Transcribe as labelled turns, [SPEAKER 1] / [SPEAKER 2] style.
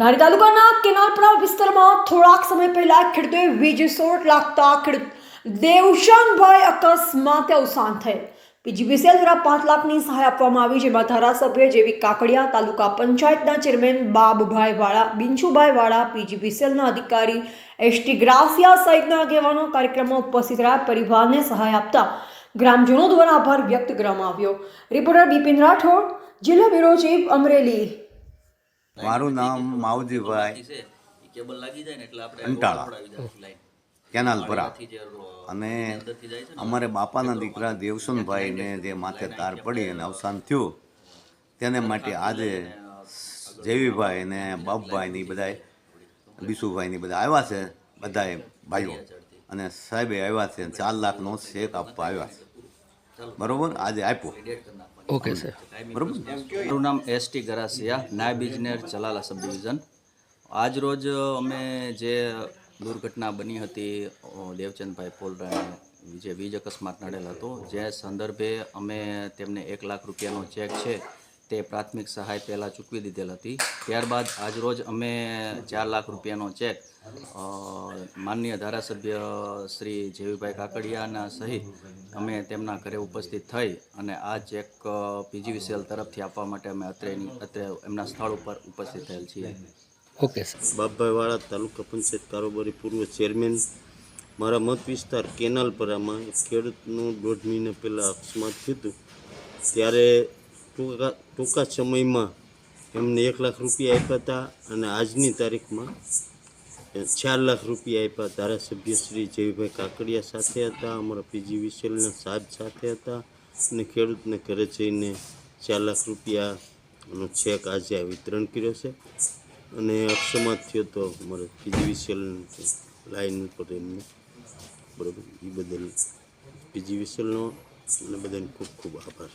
[SPEAKER 1] ધારી તાલુકાના કેનાલપરા વિસ્તારમાં થોડાક સમય પહેલા ખેડૂતોએ વીજ શોર્ટ લાગતા ખેડૂત દેવશનભાઈ અકસ્માતે અવસાન થયેલ। પીજીવીસીએલ દ્વારા 5 લાખની સહાય આપવામાં આવી, જેમાં ધારાસભ્ય જેવી કાકડિયા, તાલુકા પંચાયતના ચેરમેન બાબુભાઈ વાળા, બિંચુભાઈ વાળા, પીજીવીસીએલના અધિકારી એસટી ગ્રાસિયા સહિતના આગેવાનો કાર્યક્રમમાં ઉપસ્થિત રહ્યા। પરિવારને સહાય આપતા ગ્રામજનો દ્વારા આભાર વ્યક્ત કરવામાં આવ્યો। રિપોર્ટર બિપિન રાઠોડ, જિલ્લા બ્યુરો ચીફ, અમરેલી।
[SPEAKER 2] મારું નામ માવજીભાઈ અંટાળા, કેનાલપરા, અને અમારે બાપાના દીકરા દેવસનભાઈને જે માથે તાર પડી અને અવસાન થયું તેને માટે આજે જેવીભાઈ ને બાપભાઈ ને બધા બીસુભાઈ ને બધા આવ્યા છે, બધાએ ભાઈઓ અને સાહેબે આવ્યા છે। 4 લાખનો ચેક આપવા આવ્યા છે, બરોબર? આજે આપ્યો।
[SPEAKER 3] ઓકે સર,
[SPEAKER 2] બરોબર।
[SPEAKER 4] મારું નામ એસટી ગ્રાસિયા, નાયબ ઇજનેર ચલાલા સબ ડિવિઝન। આજ રોજ અમે જે દુર્ઘટના બની હતી દેવચંદભાઈ પોલરાને જે વીજ અકસ્માત નડેલ હતો, જે સંદર્ભે અમે તેમને 1 લાખ રૂપિયાનો ચેક છે તે પ્રાથમિક સહાય પહેલાં ચૂકવી દીધેલ હતી। ત્યારબાદ આજરોજ અમે 4 લાખ રૂપિયાનો ચેક માનનીય ધારાસભ્ય શ્રી જેવીભાઈ કાકડિયાના સહિત અમે તેમના ઘરે ઉપસ્થિત થઈ અને આ ચેક પીજીવીસીએલ તરફથી આપવા માટે અમે અત્રે એમના સ્થળ ઉપર ઉપસ્થિત થયેલ છીએ।
[SPEAKER 3] Okay sir.
[SPEAKER 5] બાપભાઈ વાળા, તાલુકા પંચાયત કારોબારી પૂર્વ ચેરમેન। મારા મત વિસ્તાર કેનાલપરામાં એક ખેડૂતનું 1.5 મહિના પહેલાં અકસ્માત થયું હતું, ત્યારે ટૂંકા સમયમાં એમને 1 લાખ રૂપિયા આપ્યા હતા અને આજની તારીખમાં 4 લાખ રૂપિયા આપ્યા। ધારાસભ્ય શ્રી જેવીભાઈ કાકડિયા સાથે હતા, અમારા પીજીવીસીએલના સાહેબ સાથે હતા અને ખેડૂતને ઘરે જઈને 4 લાખ રૂપિયાનો ચેક આજે આ વિતરણ કર્યો છે। અને અકસ્માત થયો તો અમારે પીજીવીસીએલ લાઈન ઉપર એમને, બરાબર, એ બદલ પીજીવીસીએલનો અને બધાને ખૂબ ખૂબ આભાર।